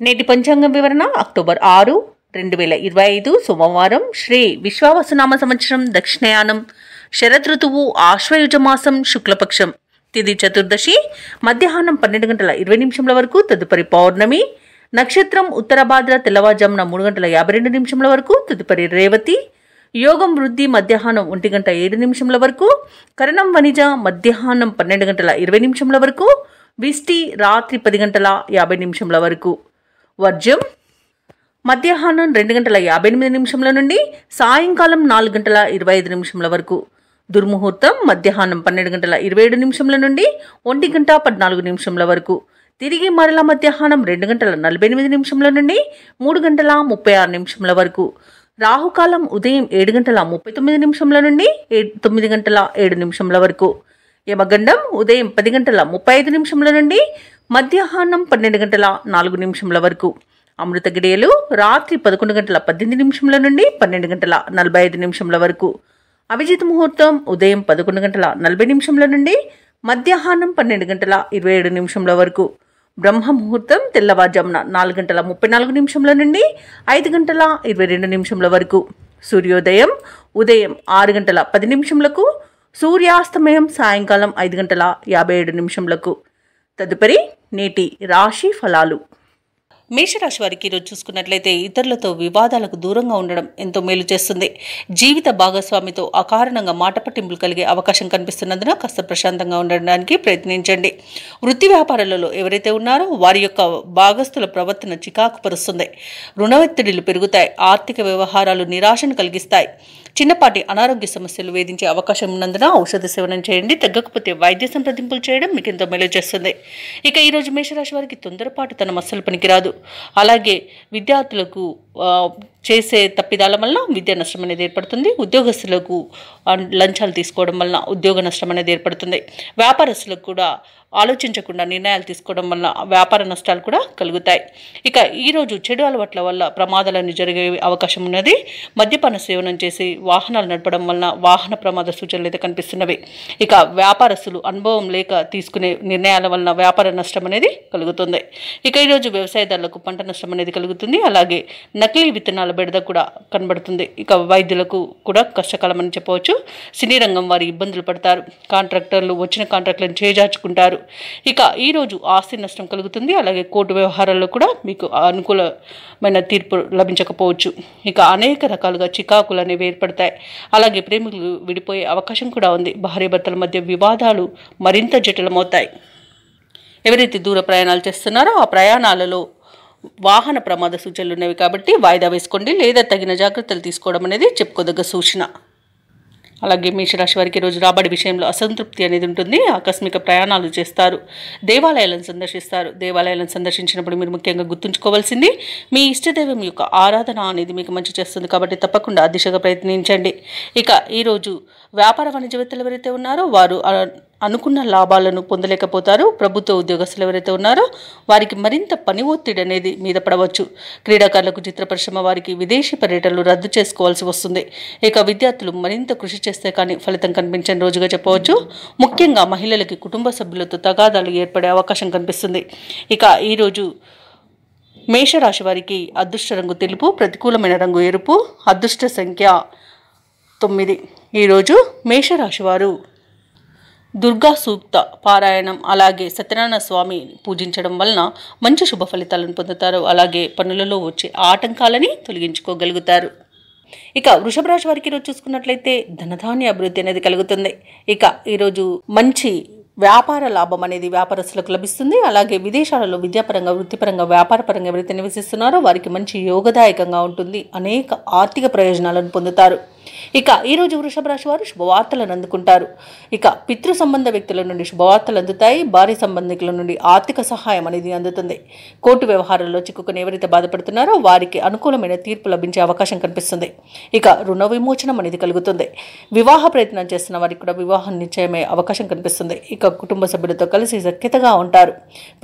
నేటి పంచాంగం వివరణ అక్టోబర్ 6, 2025 సోమవారం. శ్రీ విశ్వావసునామ సంవత్సరం, దక్షిణయానం, శరద్ ఋతువు, ఆశ్వయుజ మాసం, శుక్లపక్షం, తిథి చతుర్దశి, మధ్యాహ్నం 12:20 వరకు, తదుపరి పౌర్ణమి. నక్షత్రం ఉత్తరభాద్ర, తెల్లవారుజామున 3:52 వరకు, తదుపరి రేవతి. యోగం వృద్ధి మధ్యాహ్నం 1:07 వరకు, కరణం వనిజ మధ్యాహ్నం 12:20 వరకు, విష్టి రాత్రి 10:50 వరకు. వర్జ్యం మధ్యాహ్నం 2:58 నుండి సాయంకాలం 4:25 వరకు. దుర్ముహూర్తం మధ్యాహ్నం 12:27 నుండి 1:14 వరకు. తిరిగి మరల మధ్యాహ్నం 2:48 నుండి 3:36 వరకు. రాహుకాలం ఉదయం 7:39 నుండి 9:07 వరకు. యమగండం ఉదయం 10:35 నుండి మధ్యాహ్నం 12:04 వరకు. అమృత గిడియలు రాత్రి 11:18 నుండి 12:45 వరకు. అభిజిత్ ముహూర్తం ఉదయం 11:40 నుండి మధ్యాహ్నం 12:27 వరకు. బ్రహ్మ ముహూర్తం తెల్లవారుజామున 4:34 నుండి 5:22 వరకు. సూర్యోదయం ఉదయం 6:10 సూర్యాస్తమయం సాయంకాలం 5:57. తదుపరి నేటి రాశి ఫలాలు. మేషరాశి వారికి ఈరోజు చూసుకున్నట్లయితే ఇతరులతో వివాదాలకు దూరంగా ఉండడం ఎంతో మేలు చేస్తుంది. జీవిత భాగస్వామితో అకారణంగా మాట పట్టింపులు కలిగే అవకాశం కనిపిస్తున్నందున కాస్త ప్రశాంతంగా ఉండడానికి ప్రయత్నించండి. వృత్తి వ్యాపారాలలో ఎవరైతే ఉన్నారో వారి యొక్క భాగస్తుల ప్రవర్తన చికాకు పరుస్తుంది. రుణ ఒత్తిడిలు పెరుగుతాయి. ఆర్థిక వ్యవహారాలు నిరాశను కలిగిస్తాయి. చిన్నపాటి అనారోగ్య సమస్యలు వేధించే అవకాశం ఉన్నందున ఔషధ సేవనం చేయండి. తగ్గకపోతే వైద్య సంప్రదింపులు చేయడం మీకు ఎంతో మేలు చేస్తుంది. ఇక ఈరోజు మేషరాశి వారికి తొందరపాటు తన అస్సలు పనికిరాదు. అలాగే విద్యార్థులకు చేసే తప్పిదాల వలన విద్యా నష్టం అనేది ఏర్పడుతుంది. ఉద్యోగస్తులకు లంచాలు తీసుకోవడం వలన ఉద్యోగ నష్టం అనేది ఏర్పడుతుంది. వ్యాపారస్తులకు కూడా ఆలోచించకుండా నిర్ణయాలు తీసుకోవడం వల్ల వ్యాపార నష్టాలు కూడా కలుగుతాయి. ఇక ఈరోజు చెడు అలవాట్ల వల్ల ప్రమాదాలన్నీ జరిగే అవకాశం ఉన్నది. మద్యపాన సేవనం చేసి వాహనాలు నడపడం వలన వాహన ప్రమాద సూచనలు అయితే కనిపిస్తున్నవి. ఇక వ్యాపారస్తులు అనుభవం లేక తీసుకునే నిర్ణయాల వలన వ్యాపార నష్టం అనేది కలుగుతుంది. ఇక ఈరోజు వ్యవసాయదారులకు పంట నష్టం అనేది కలుగుతుంది. అలాగే నకిలీ విత్తనాల బెడద కూడా కనబడుతుంది. ఇక వైద్యులకు కూడా కష్టకాలం అని చెప్పవచ్చు. సినీ రంగం వారి ఇబ్బందులు పడతారు. కాంట్రాక్టర్లు వచ్చిన కాంట్రాక్టులను చేజార్చుకుంటారు. ఇక ఈరోజు ఆస్తి నష్టం కలుగుతుంది. అలాగే కోర్టు వ్యవహారాల్లో కూడా మీకు అనుకూలమైన తీర్పు లభించకపోవచ్చు. ఇక అనేక రకాలుగా చికాకులు అనేవి ఏర్పడతాయి. అలాగే ప్రేమికులు విడిపోయే అవకాశం కూడా ఉంది. భార్యాభర్తల మధ్య వివాదాలు మరింత జటిలమవుతాయి. ఎవరైతే దూర ప్రయాణాలు చేస్తున్నారో ఆ ప్రయాణాలలో వాహన ప్రమాద సూచనలు ఉన్నవి కాబట్టి వాయిదా వేసుకోండి, లేదా తగిన జాగ్రత్తలు తీసుకోవడం అనేది చెప్పుకోదగ్గ సూచన. అలాగే మేషరాశి వారికి రోజు రాబడి విషయంలో అసంతృప్తి అనేది ఉంటుంది. ఆకస్మిక ప్రయాణాలు చేస్తారు. దేవాలయాలను సందర్శిస్తారు. దేవాలయాలను సందర్శించినప్పుడు మీరు ముఖ్యంగా గుర్తుంచుకోవాల్సింది మీ ఇష్టదైవం యొక్క ఆరాధన అనేది మీకు మంచి చేస్తుంది కాబట్టి తప్పకుండా ఆ దిశగా ప్రయత్నించండి. ఇక ఈరోజు వ్యాపార వాణిజ్యవేత్తలు ఎవరైతే ఉన్నారో వారు అనుకున్న లాభాలను పొందలేకపోతారు. ప్రభుత్వ ఉద్యోగస్తులు ఎవరైతే ఉన్నారో వారికి మరింత పని ఒత్తిడి అనేది మీద పడవచ్చు. క్రీడాకారులకు, చిత్ర పరిశ్రమ వారికి విదేశీ పర్యటనలు రద్దు చేసుకోవాల్సి వస్తుంది. ఇక విద్యార్థులు మరింత కృషి చేస్తే కానీ ఫలితం కనిపించని రోజుగా చెప్పవచ్చు. ముఖ్యంగా మహిళలకి కుటుంబ సభ్యులతో తగాదాలు ఏర్పడే అవకాశం కనిపిస్తుంది. ఇక ఈరోజు మేషరాశి వారికి అదృష్ట రంగు తెలుపు, ప్రతికూలమైన రంగు ఎరుపు, అదృష్ట సంఖ్య 9. ఈరోజు మేషరాశి వారు దుర్గా సూక్త పారాయణం అలాగే సత్యనారాయణ స్వామి పూజించడం వలన మంచి శుభ ఫలితాలను పొందుతారు. అలాగే పనులలో వచ్చే ఆటంకాలని తొలగించుకోగలుగుతారు. ఇక వృషభ రాశి వారికి ఈరోజు చూసుకున్నట్లయితే ధనధాన్య అభివృద్ధి అనేది కలుగుతుంది. ఇక ఈరోజు మంచి వ్యాపార లాభం అనేది వ్యాపారస్తులకు లభిస్తుంది. అలాగే విదేశాలలో విద్యాపరంగా, వృత్తిపరంగా, వ్యాపారపరంగా ఎవరైతే నివసిస్తున్నారో వారికి మంచి యోగదాయకంగా ఉంటుంది. అనేక ఆర్థిక ప్రయోజనాలను పొందుతారు. ఇక ఈరోజు వృషభ రాశి వారు శుభవార్తలను అందుకుంటారు. ఇక పితృ సంబంధ వ్యక్తుల నుండి శుభవార్తలు అందుతాయి. భార్య సంబంధికుల నుండి ఆర్థిక సహాయం అనేది అందుతుంది. కోర్టు వ్యవహారాల్లో చిక్కుకుని ఎవరైతే బాధపడుతున్నారో వారికి అనుకూలమైన తీర్పు లభించే అవకాశం కనిపిస్తుంది. ఇక రుణ విమోచనం అనేది కలుగుతుంది. వివాహ ప్రయత్నం చేస్తున్న వారికి కూడా వివాహం నిశ్చయమయ్యే అవకాశం కనిపిస్తుంది. ఇక కుటుంబ సభ్యులతో కలిసి సఖ్యతగా ఉంటారు.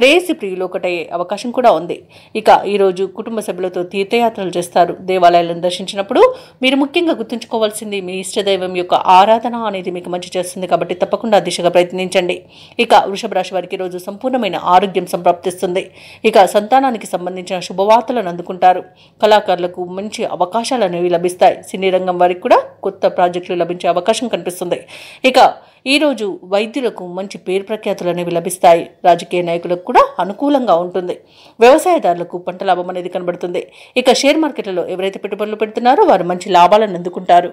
ప్రేయసి ప్రియులు ఒకటయ్యే అవకాశం కూడా ఉంది. ఇక ఈరోజు కుటుంబ సభ్యులతో తీర్థయాత్రలు చేస్తారు. దేవాలయాలను దర్శించినప్పుడు మీరు ముఖ్యంగా గుర్తుంచుకోవాలి గుర్తుంచుకోవాల్సింది మీ ఇష్టదైవం యొక్క ఆరాధన అనేది మీకు మంచి చేస్తుంది కాబట్టి తప్పకుండా దిశగా ప్రయత్నించండి. ఇక వృషభ రాశి వారికి రోజు సంపూర్ణమైన ఆరోగ్యం సంప్రాప్తిస్తుంది. ఇక సంతానానికి సంబంధించిన శుభవార్తలను అందుకుంటారు. కళాకారులకు మంచి అవకాశాలు అనేవి లభిస్తాయి. సినీ రంగం వారికి కూడా కొత్త ప్రాజెక్టులు లభించే అవకాశం కనిపిస్తుంది. ఇక ఈరోజు వైద్యులకు మంచి పేరు ప్రఖ్యాతులు అనేవి లభిస్తాయి. రాజకీయ నాయకులకు కూడా అనుకూలంగా ఉంటుంది. వ్యవసాయదారులకు పంట లాభం అనేది కనబడుతుంది. ఇక షేర్ మార్కెట్లలో ఎవరైతే పెట్టుబడులు పెడుతున్నారో వారు మంచి లాభాలను అందుకుంటారు.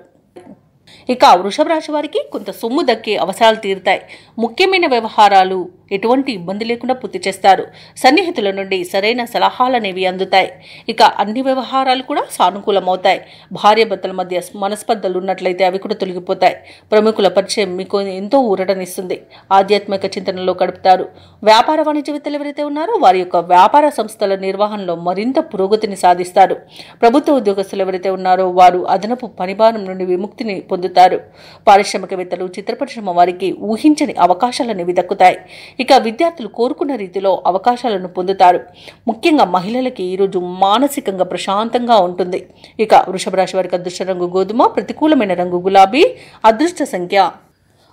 ఇక వృషభ రాశి వారికి కొంత సొమ్ము దక్కే అవసరాలు తీరుతాయి. ముఖ్యమైన వ్యవహారాలు ఎటువంటి ఇబ్బంది లేకుండా పూర్తి చేస్తారు. సన్నిహితుల నుండి సరైన సలహాలనేవి అందుతాయి. ఇక అన్ని వ్యవహారాలు కూడా సానుకూలమవుతాయి. భార్యాభర్తల మధ్య మనస్పర్ధలు ఉన్నట్లయితే అవి కూడా తొలగిపోతాయి. ప్రముఖుల పరిచయం మీకు ఎంతో ఊరటనిస్తుంది. ఆధ్యాత్మిక చింతనలో గడుపుతారు. వ్యాపార వాణిజ్యవేత్తలు ఎవరైతే ఉన్నారో వారి యొక్క వ్యాపార సంస్థల నిర్వహణలో మరింత పురోగతిని సాధిస్తారు. ప్రభుత్వ ఉద్యోగస్తులు ఎవరైతే ఉన్నారో వారు అదనపు పనిభారం నుండి విముక్తిని పొందుతారు. పారిశ్రామికవేత్తలు, చిత్ర పరిశ్రమ వారికి ఊహించని అవకాశాలనేవి దక్కుతాయి. ఇక విద్యార్థులు కోరుకున్న రీతిలో అవకాశాలను పొందుతారు. ముఖ్యంగా మహిళలకి ఈరోజు మానసికంగా ప్రశాంతంగా ఉంటుంది. ఇక వృషభ రాశి వారికి అదృష్ట రంగు గోధుమ, ప్రతికూలమైన రంగు గులాబీ, అదృష్ట సంఖ్య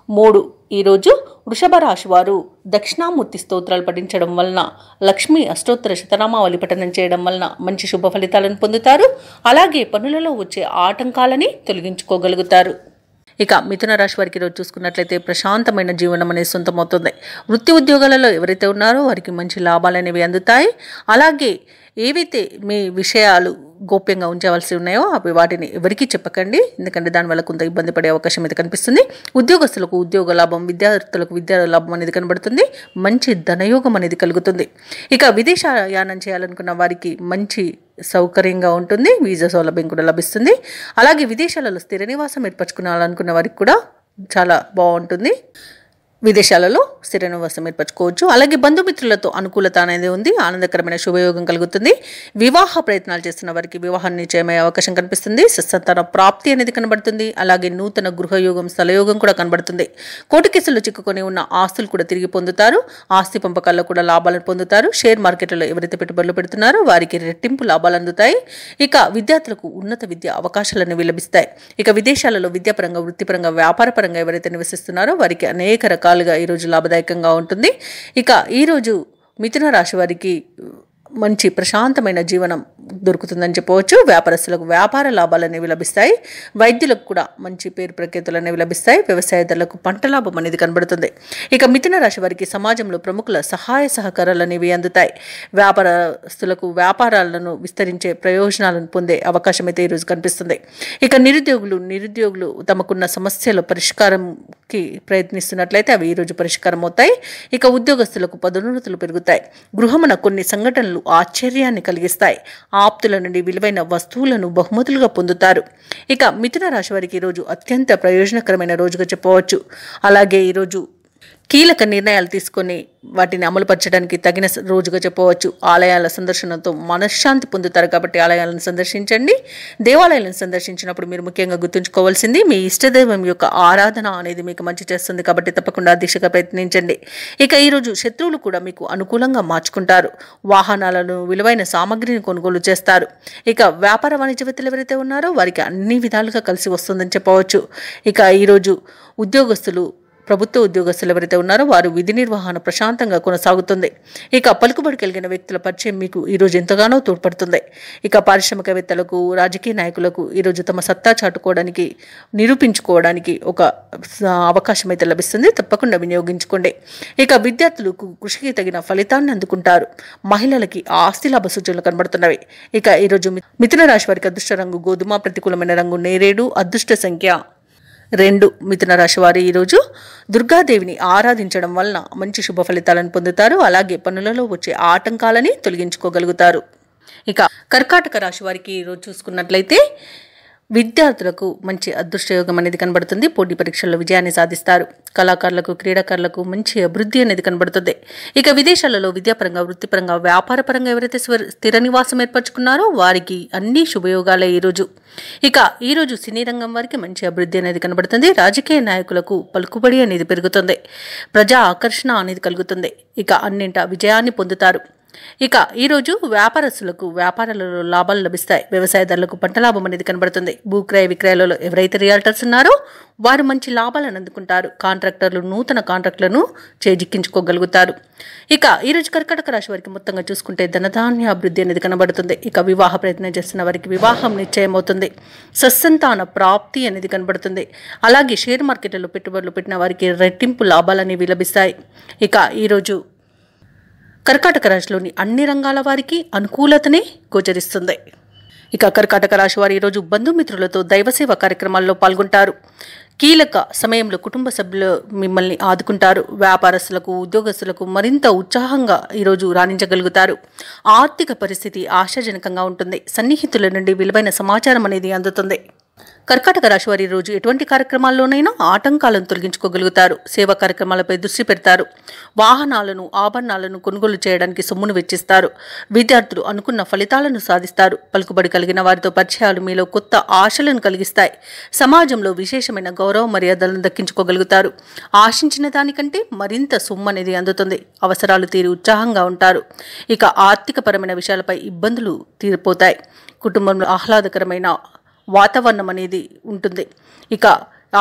3. ఈరోజు వృషభ రాశి వారు దక్షిణామూర్తి స్తోత్రాలు పఠించడం వలన, లక్ష్మీ అష్టోత్తర శతనామావళి పఠనం చేయడం వలన మంచి శుభ ఫలితాలను పొందుతారు. అలాగే పనులలో వచ్చే ఆటంకాలని తొలగించుకోగలుగుతారు. ఇక మిథున రాశి వారికి రోజు చూసుకున్నట్లయితే ప్రశాంతమైన జీవనం అనేది సొంతమవుతుంది. వృత్తి ఉద్యోగాలలో ఎవరైతే ఉన్నారో వారికి మంచి లాభాలు అనేవి అందుతాయి. అలాగే ఏవైతే మీ విషయాలు గోప్యంగా ఉంచవలసి ఉన్నాయో అవి వాటిని ఎవరికీ చెప్పకండి. ఎందుకంటే దానివల్ల కొంత ఇబ్బంది పడే అవకాశం అయితే కనిపిస్తుంది. ఉద్యోగస్తులకు ఉద్యోగ లాభం, విద్యార్థులకు విద్యా లాభం అనేది కనబడుతుంది. మంచి ధనయోగం అనేది కలుగుతుంది. ఇక విదేశయానం చేయాలనుకున్న వారికి మంచి సౌకర్యంగా ఉంటుంది. వీసా సౌలభ్యం కూడా లభిస్తుంది. అలాగే విదేశాలలో స్థిర నివాసం ఏర్పరచుకోవాలనుకున్న వారికి కూడా చాలా బాగుంటుంది. విదేశాలలో స్థిర నివాసం ఏర్పరచుకోవచ్చు. అలాగే బంధుమిత్రులతో అనుకూలత అనేది ఉంది. ఆనందకరమైన శుభయోగం కలుగుతుంది. వివాహ ప్రయత్నాలు చేస్తున్న వారికి వివాహం నిశ్చయమయ్యే అవకాశం కనిపిస్తుంది. సంతాన ప్రాప్తి అనేది కనబడుతుంది. అలాగే నూతన గృహయోగం, స్థలయోగం కూడా కనబడుతుంది. కోర్టు కేసుల్లో చిక్కుకొని ఉన్న ఆస్తులు కూడా తిరిగి పొందుతారు. ఆస్తి పంపకాల్లో కూడా లాభాలను పొందుతారు. షేర్ మార్కెట్లలో ఎవరైతే పెట్టుబడులు పెడుతున్నారో వారికి రెట్టింపు లాభాలు అందుతాయి. ఇక విద్యార్థులకు ఉన్నత విద్య అవకాశాలను లభిస్తాయి. ఇక విదేశాలలో విద్యాపరంగా, వృత్తిపరంగా, వ్యాపారపరంగా ఎవరైతే నివసిస్తున్నారో వారికి అనేక రకాలుగా ఈరోజు లాభదాయకంగా ఉంటుంది. ఇక ఈరోజు మిథున రాశి వారికి మంచి ప్రశాంతమైన జీవనం దొరుకుతుందని చెప్పవచ్చు. వ్యాపారస్తులకు వ్యాపార లాభాలు అనేవి లభిస్తాయి. వైద్యులకు కూడా మంచి పేరు ప్రఖ్యాతులు అనేవి లభిస్తాయి. వ్యవసాయదారులకు పంట లాభం అనేది కనబడుతుంది. ఇక మిథున రాశి వారికి సమాజంలో ప్రముఖుల సహాయ సహకారాలు అనేవి అందుతాయి. వ్యాపారస్తులకు వ్యాపారాలను విస్తరించే ప్రయోజనాలను పొందే అవకాశం అయితే ఈరోజు కనిపిస్తుంది. ఇక నిరుద్యోగులు తమకున్న సమస్యల పరిష్కారంకి ప్రయత్నిస్తున్నట్లయితే అవి ఈరోజు పరిష్కారం అవుతాయి. ఇక ఉద్యోగస్తులకు పదోన్నతులు పెరుగుతాయి. గృహమున కొన్ని సంఘటనలు ఆశ్చర్యాన్ని కలిగిస్తాయి. ఆప్తుల నుండి విలువైన వస్తువులను బహుమతులుగా పొందుతారు. ఇక మిథున రాశి వారికి ఈరోజు అత్యంత ప్రయోజనకరమైన రోజుగా చెప్పవచ్చు. అలాగే ఈరోజు కీలక నిర్ణయాలు తీసుకొని వాటిని అమలుపరచడానికి తగిన రోజుగా చెప్పవచ్చు. ఆలయాల సందర్శనతో మనశ్శాంతి పొందుతారు కాబట్టి ఆలయాలను సందర్శించండి. దేవాలయాలను సందర్శించినప్పుడు మీరు ముఖ్యంగా గుర్తుంచుకోవాల్సింది మీ ఇష్టదైవం యొక్క ఆరాధన అనేది మీకు మంచి చేస్తుంది కాబట్టి తప్పకుండా దీక్షగా ప్రయత్నించండి. ఇక ఈరోజు శత్రువులు కూడా మీకు అనుకూలంగా మార్చుకుంటారు. వాహనాలను, విలువైన సామగ్రిని కొనుగోలు చేస్తారు. ఇక వ్యాపార వాణిజ్యవేత్తలు ఎవరైతే ఉన్నారో వారికి అన్ని విధాలుగా కలిసి వస్తుందని చెప్పవచ్చు. ఇక ఈరోజు ప్రభుత్వ ఉద్యోగస్తులు ఎవరైతే ఉన్నారో వారు విధి నిర్వహణ ప్రశాంతంగా కొనసాగుతుంది. ఇక పలుకుబడి కలిగిన వ్యక్తుల పరిచయం మీకు ఈరోజు ఎంతగానో తోడ్పడుతుంది. ఇక పారిశ్రామికవేత్తలకు, రాజకీయ నాయకులకు ఈరోజు తమ సత్తా చాటుకోవడానికి, నిరూపించుకోవడానికి ఒక అవకాశం అయితే లభిస్తుంది. తప్పకుండా వినియోగించుకోండి. ఇక విద్యార్థులకు కృషికి తగిన ఫలితాన్ని అందుకుంటారు. మహిళలకి ఆస్తి లాభ సూచనలు కనబడుతున్నవి. ఇక ఈరోజు మిథున రాశి వారికి అదృష్ట రంగు గోధుమ, ప్రతికూలమైన రంగు నేరేడు, అదృష్ట సంఖ్య 2. మిథున రాశి వారు ఈరోజు దుర్గాదేవిని ఆరాధించడం వలన మంచి శుభ ఫలితాలను పొందుతారు. అలాగే పనులలో వచ్చే ఆటంకాలని తొలగించుకోగలుగుతారు. ఇక కర్కాటక రాశి వారికి ఈరోజు చూసుకున్నట్లయితే విద్యార్థులకు మంచి అదృష్టయోగం అనేది కనబడుతుంది. పోటీ పరీక్షల్లో విజయాన్ని సాధిస్తారు. కళాకారులకు, క్రీడాకారులకు మంచి అభివృద్ధి అనేది కనబడుతుంది. ఇక విదేశాలలో విద్యాపరంగా, వృత్తిపరంగా, వ్యాపారపరంగా ఎవరైతే స్థిర నివాసం ఏర్పరచుకున్నారో వారికి అన్ని శుభయోగాలే ఈరోజు. ఇక ఈరోజు సినీ రంగం వారికి మంచి అభివృద్ధి అనేది కనబడుతుంది. రాజకీయ నాయకులకు పలుకుబడి అనేది పెరుగుతుంది. ప్రజా ఆకర్షణ అనేది కలుగుతుంది. ఇక అన్నింటా విజయాన్ని పొందుతారు. ఇక ఈరోజు వ్యాపారస్తులకు వ్యాపారాలలో లాభాలు లభిస్తాయి. వ్యవసాయదారులకు పంట లాభం అనేది కనబడుతుంది. భూక్రయ విక్రయాలలో ఎవరైతే రియాల్టర్స్ ఉన్నారో వారు మంచి లాభాలను అందుకుంటారు. కాంట్రాక్టర్లు నూతన కాంట్రాక్టులను చేజిక్కించుకోగలుగుతారు. ఇక ఈరోజు కర్కాటక రాశి వారికి మొత్తంగా చూసుకుంటే ధనధాన్య అభివృద్ధి అనేది కనబడుతుంది. ఇక వివాహ ప్రయత్నం చేస్తున్న వారికి వివాహం నిశ్చయం అవుతుంది. సత్సంతాన ప్రాప్తి అనేది కనబడుతుంది. అలాగే షేర్ మార్కెట్లలో పెట్టుబడులు పెట్టిన వారికి రెట్టింపు లాభాలు అనేవి లభిస్తాయి. ఇక ఈరోజు కర్కాటక రాశిలోని అన్ని రంగాల వారికి అనుకూలతనే గోచరిస్తుంది. ఇక కర్కాటక రాశి వారు ఈరోజు బంధుమిత్రులతో దైవసేవ కార్యక్రమాల్లో పాల్గొంటారు. కీలక సమయంలో కుటుంబ సభ్యులు మిమ్మల్ని ఆదుకుంటారు. వ్యాపారస్తులకు ఉద్యోగస్తులకు మరింత ఉత్సాహంగా ఈరోజు రాణించగలుగుతారు. ఆర్థిక పరిస్థితి ఆశాజనకంగా ఉంటుంది. సన్నిహితుల నుండి విలువైన సమాచారం అనేది అందుతుంది. కర్కాటక రాశి వారి రోజు ఎటువంటి కార్యక్రమాల్లోనైనా ఆటంకాలను తొలగించుకోగలుగుతారు. సేవా కార్యక్రమాలపై దృష్టి పెడతారు. వాహనాలను ఆభరణాలను కొనుగోలు చేయడానికి సొమ్మును వెచ్చిస్తారు. విద్యార్థులు అనుకున్న ఫలితాలను సాధిస్తారు. పలుకుబడి కలిగిన వారితో పరిచయాలు మీలో కొత్త ఆశలను కలిగిస్తాయి. సమాజంలో విశేషమైన గౌరవ మర్యాదలను దక్కించుకోగలుగుతారు. ఆశించిన దానికంటే మరింత సొమ్ము అనేది అందుతుంది. అవసరాలు తీరి ఉత్సాహంగా ఉంటారు. ఇక ఆర్థికపరమైన విషయాలపై ఇబ్బందులు తీరిపోతాయి. కుటుంబంలో ఆహ్లాదకరమైన వాతావరణం అనేది ఉంటుంది. ఇక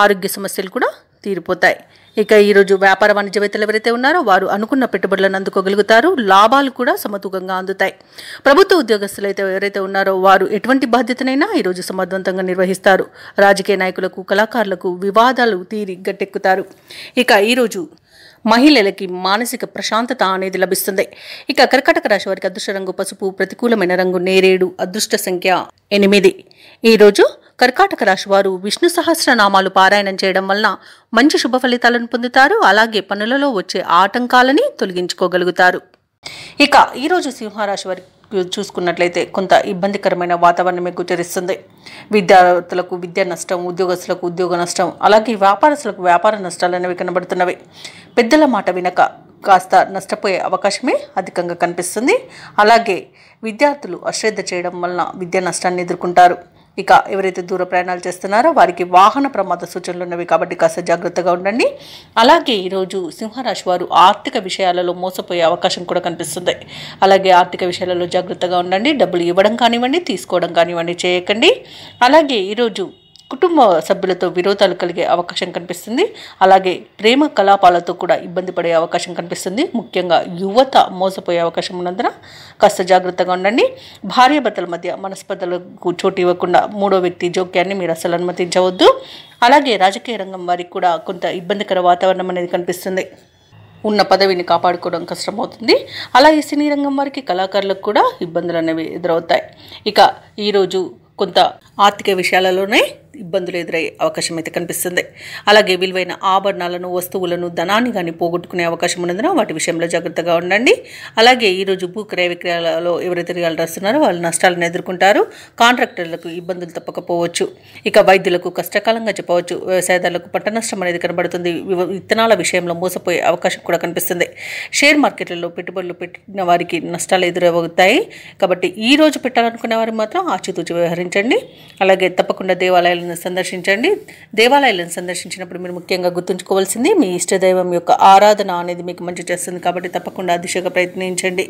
ఆరోగ్య సమస్యలు కూడా తీరిపోతాయి. ఇక ఈరోజు వ్యాపార వాణిజ్యవేత్తలు ఎవరైతే ఉన్నారో వారు అనుకున్న పెట్టుబడులను అందుకోగలుగుతారు. లాభాలు కూడా సమతూకంగా అందుతాయి. ప్రభుత్వ ఉద్యోగస్తులు అయితే ఎవరైతే ఉన్నారో వారు ఎటువంటి బాధ్యతనైనా ఈరోజు సమర్థవంతంగా నిర్వహిస్తారు. రాజకీయ నాయకులకు కళాకారులకు వివాదాలు తీరి గట్టెక్కుతారు. ఇక ఈరోజు మహిళలకి మానసిక ప్రశాంతత అనేది లభిస్తుంది. ఇక కర్కాటక రాశి వారికి అదృష్ట రంగు పసుపు, ప్రతికూలమైన రంగు నేరేడు, అదృష్ట సంఖ్య 8. ఈరోజు కర్కాటక రాశి వారు విష్ణు సహస్రనామాలు పారాయణం చేయడం వలన మంచి శుభ ఫలితాలను పొందుతారు. అలాగే పనులలో వచ్చే ఆటంకాలని తొలగించుకోగలుగుతారు. ఇక ఈరోజు సింహరాశి వారికి చూసుకున్నట్లయితే కొంత ఇబ్బందికరమైన వాతావరణమే గోచరిస్తుంది. విద్యార్థులకు విద్యా నష్టం, ఉద్యోగస్తులకు ఉద్యోగ నష్టం, అలాగే వ్యాపారస్తులకు వ్యాపార నష్టాలు అనేవి కనబడుతున్నవి. పెద్దల మాట వినక కాస్త నష్టపోయే అవకాశమే అధికంగా కనిపిస్తుంది. అలాగే విద్యార్థులు అశ్రద్ధ చేయడం వలన విద్యా నష్టాన్ని ఎదుర్కొంటారు. ఇక ఎవరైతే దూర ప్రయాణాలు చేస్తున్నారో వారికి వాహన ప్రమాద సూచనలు ఉన్నవి కాబట్టి కాస్త జాగ్రత్తగా ఉండండి. అలాగే ఈరోజు సింహరాశి వారు ఆర్థిక విషయాలలో మోసపోయే అవకాశం కూడా కనిపిస్తుంది. అలాగే ఆర్థిక విషయాలలో జాగ్రత్తగా ఉండండి. డబ్బులు ఇవ్వడం కానివ్వండి, తీసుకోవడం కానివ్వండి చేయకండి. అలాగే ఈరోజు కుటుంబ సభ్యులతో విరోధాలు కలిగే అవకాశం కనిపిస్తుంది. అలాగే ప్రేమ కలాపాలతో కూడా ఇబ్బంది పడే అవకాశం కనిపిస్తుంది. ముఖ్యంగా యువత మోసపోయే అవకాశం ఉన్నందున కాస్త జాగ్రత్తగా ఉండండి. భార్యాభర్తల మధ్య మనస్పర్ధలకు చోటు ఇవ్వకుండా మూడో వ్యక్తి జోక్యాన్ని మీరు అసలు అనుమతించవద్దు. అలాగే రాజకీయ రంగం వారికి కూడా కొంత ఇబ్బందికర వాతావరణం అనేది కనిపిస్తుంది. ఉన్న పదవిని కాపాడుకోవడం కష్టమవుతుంది. అలాగే సినీ రంగం వారికి కళాకారులకు కూడా ఇబ్బందులు అనేవి ఎదురవుతాయి. ఇక ఈరోజు కొంత ఆర్థిక విషయాలలోనే ఇబ్బందులు ఎదురయ్యే అవకాశం అయితే కనిపిస్తుంది. అలాగే విలువైన ఆభరణాలను, వస్తువులను, ధనాన్ని కానీ పోగొట్టుకునే అవకాశం ఉన్నందున వాటి విషయంలో జాగ్రత్తగా ఉండండి. అలాగే ఈరోజు భూక్రయ విక్రయాలలో ఎవరైతే రియాల్టర్స్ ఉన్నారో వాళ్ళు నష్టాలను ఎదుర్కొంటారు. కాంట్రాక్టర్లకు ఇబ్బందులు తప్పకపోవచ్చు. ఇక వైద్యులకు కష్టకాలంగా చెప్పవచ్చు. వ్యవసాయదారులకు పంట నష్టం అనేది కనబడుతుంది. విత్తనాల విషయంలో మోసపోయే అవకాశం కూడా కనిపిస్తుంది. షేర్ మార్కెట్లలో పెట్టుబడులు పెట్టిన వారికి నష్టాలు ఎదురవుతాయి. కాబట్టి ఈ రోజు పెట్టాలనుకునే వారు మాత్రం ఆచితూచి వ్యవహరించండి. అలాగే తప్పకుండా దేవాలయాలను సందర్శించండి. దేవాలయాలను సందర్శించినప్పుడు మీరు ముఖ్యంగా గుర్తుంచుకోవాల్సింది మీ ఇష్టదైవం యొక్క ఆరాధన అనేది మీకు మంచి చేస్తుంది. కాబట్టి తప్పకుండా ఆ దిశగా ప్రయత్నించండి.